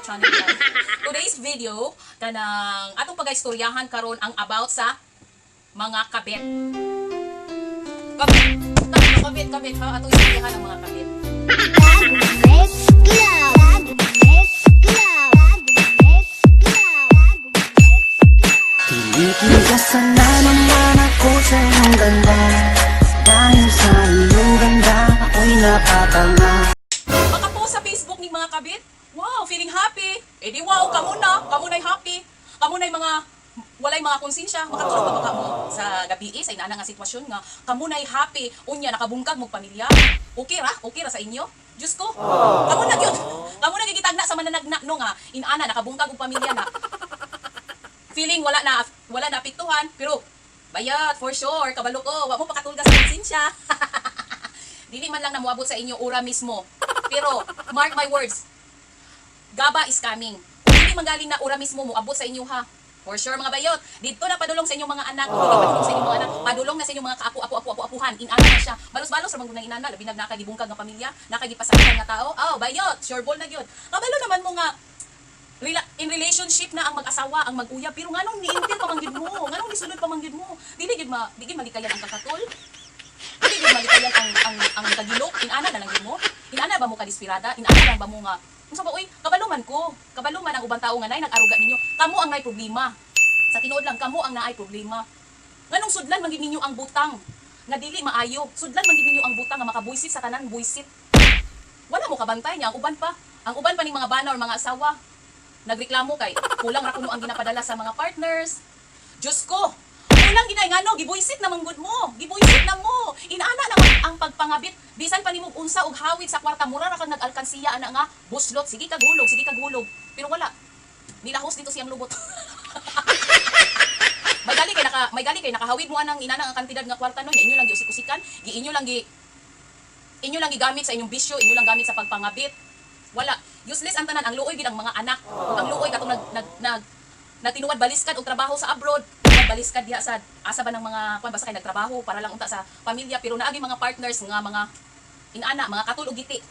my channel guys. Today's video kanang atong pagaistoryahan karon ang about sa mga kabit. Kabit ha atong istoryahan ang mga kabit. Pilitin ka sana naman ako sa iyong ganda. Dahil sa iyong ganda, ako'y napatanga. Makapost sa Facebook ni mga kabit, wow, feeling happy. Eh di wow, kamo na'y happy. Kamo na'y mga, walay mga konsensya. Makatulog pa ba kamo sa gabi sa inana nga sitwasyon nga, kamo na'y happy. Unya, nakabungkag mong pamilya. Okay ra sa inyo? Diyos ko, kamo na yun. Kamo na gigitagna sa mananagna no nga, inana, nakabungkag mong pamilya na. Feeling wala na apektuhan, pero bayat for sure, kabalo ko, wa mo pakatulga sa konsensya. Dili man lang namuabot sa inyo ura mismo. Pero mark my words, gaba is coming. Kung hindi manggaling na ura mismo mo abot sa inyo ha. For sure mga bayot, dito na padulong sa inyong mga anak, hindi padulong sa inyong mga anak, padulong na sa inyong mga kaapu-apuhan, inana na siya. Balos-balos ramang gunang inana, labi na nakagibungkag nga pamilya, nakagipasakitan nga tao. Oh, bayot, sure ball na gyud. Kabalo naman mo nga in relationship na ang mag-asawa, ang mag-uyab, pero nganong ni-intil pamanggid mo, nganong nisulod pamanggid mo, dili gid malikayan ang kakatol, dili gid malikayan ang kagilok, inana na lang gid mo, inana ba mo kadispirada, inana lang ba mo nga, unsa ba oy, kabaluman ang ubang tao nga nay nag-aruga ninyo, kamo ang nay problema, sa tinuod lang kamo ang naay problema, nganong sudlan man gid ninyo ang butang, nga dili maayo, sudlan man gid ninyo ang butang nga makabuisit sa tanan buisit, wala mo kabantay niya, ang uban pa ning mga bana or mga asawa, nagreklamo kay kulang ra kuno ang ginapadala sa mga partners. Diyos ko, kulang ginay ngano gibuisit na manggod mo. Gibuisit na mo. Inaana naman ang pagpangabit. Bisan pa nimo unsa og hawid sa kwarta mura ra kag nag-alkansiya ana nga buslot. Sige kag hulog. Pero wala. Nilahos dito siyang lubot. may gali kay nakahawid mo anang inana ang kantidad nga kwarta no. Inyo lang giusik-usikan, inyo lang gigamit sa inyong bisyo, inyo lang gamit sa pagpangabit. Wala. Useless ang tanan, ang luoy gid ang mga anak. Ang luoy katong nagtinuwad baliskad og trabaho sa abroad. Baliskad diha sa asa ba ng mga kuan basta kay nagtrabaho para lang unta sa pamilya pero naagi mga partners nga mga inana, mga katul og giti.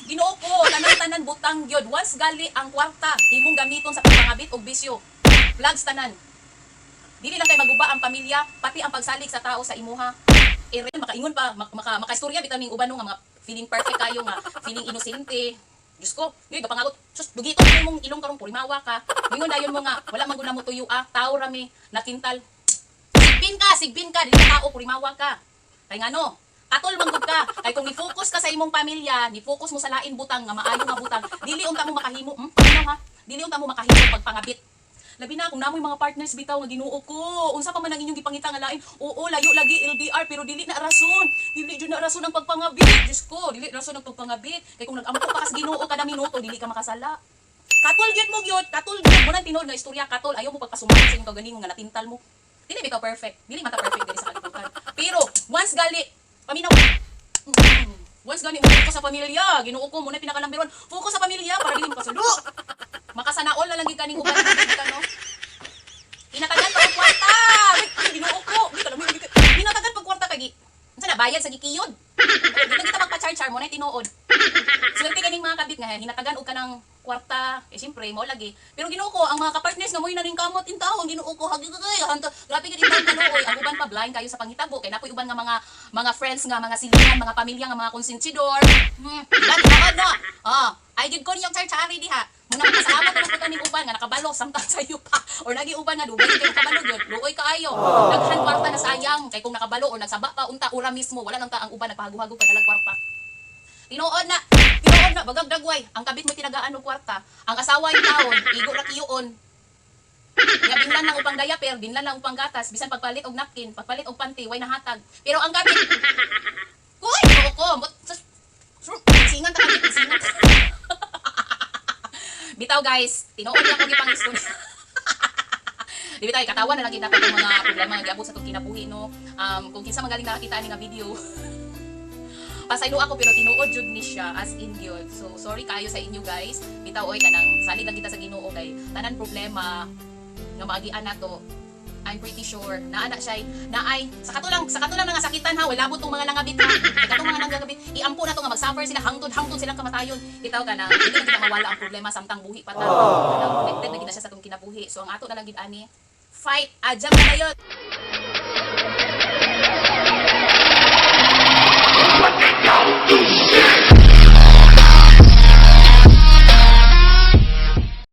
Ginoo ko, tanan butang gyud. Once gali ang kwarta, imong gamiton sa pagpangabit og bisyo. Flags tanan. Dili lang kay maguba ang pamilya, pati ang pagsalig sa tao sa imuha. Makaingon pa, makaistorya bitaming uban nga mga feeling perfect kayo nga, feeling inosente. Diyos ko, yun, kapangagot, sus, dugito mong ilong karong purimawa ka. Mingon dayon mo nga, wala man guna mo tuyo tao rami, natintal. Sigbin ka, dili tao, purimawa ka. Kay nga no, katol manggod ka. Kay kung ni-focus ka sa imong pamilya, ni-focus mo sa lain butang, nga maayo nga butang, dili unta mo makahimo, dili unta mo makahimo pagpangabit. Labi na, kung namoy mga partners bitaw nga Ginoo ko, unsa pa man ang inyong gipangita nga lain, oo, layo lagi LDR, pero dili na rason. Dili jud na rason ang pagpangabit. Diyos ko, dili rason ang pagpangabit. Kay kung nag-ampo pa kas Ginoo kada minuto, dili ka makasala. Katol gyud mo mo nang tinuod nga istorya katol, ayaw mo pagpasumahan sa inyong kagalingon nga natintal mo. Dili bitaw perfect. Dili mata perfect diri sa kalibutan. Pero once gali, paminaw. Once gali mo focus sa pamilya, Ginoo ko mo na pinakalambiron. Focus sa pamilya para dili mo kasalo. Makasanaol na lang gid kaning uban dito no. Inatagan pa og kwarta. Ginoo ko, di ka lang inatagan pag kwarta kay unsa na bayad sa gikiyod. Di na kita magpa-charge mo na tinuod. Swerte kaning mga kabit nga hinatagan og kanang kwarta, siyempre mo lagi. Pero Ginoo ko, ang mga ka-partners nga moy na ning kamot intaw, Ginoo ko hagigay. Grabe gid intaw kanoy. Ang uban pa blind kayo sa panghitabo kay napoy uban nga mga friends nga mga silingan, mga pamilya nga mga konsensidor. Daghan na. Ay gid ko niyang charge diha. Muna pasalamat na ko ning uban nga nakabalo samtang sayo pa or lagi uban nga dugay kay nakabalo gyud luoy kaayo daghan kwarta na sayang kay kung nakabalo or nagsaba pa unta ura mismo wala nang ta ang uban nagpahago-hago ka dalag kwarta tinuod na bagag dagway ang kabit mo tinagaan og kwarta ang asawa yung taon igo ra kiyon ya binlan lang upang diaper binlan lang upang gatas bisan pagpalit og napkin pagpalit og panty way nahatag pero ang kabit kuy ko singan ta kabit singan bitaw guys, tinuod lang ko gipang istorya. Di bitaw katawa na lang kita pag mga problema nga giabot sa tong kinabuhi no. Kung kinsa magaling nakakita ani nga video. Pasaylo ako pero tinuod jud ni siya as in gyud. So sorry kayo sa inyo guys. Bitaw oy kanang salig lang kita sa Ginoo kay tanan problema nga maagian nato I'm pretty sure na ana siya na ay sa katulang nga sakitan ha, wala mo tong mga nangabit ha. Katong mga nangabit, iampo na to nga mag-suffer sila hangtod silang kamatayon. Bitaw ka na, hindi na kita mawala ang problema samtang buhi pa ta. Connected na gid na siya sa tong kinabuhi. So ang ato na lang gid ani, fight, adjam na dayon.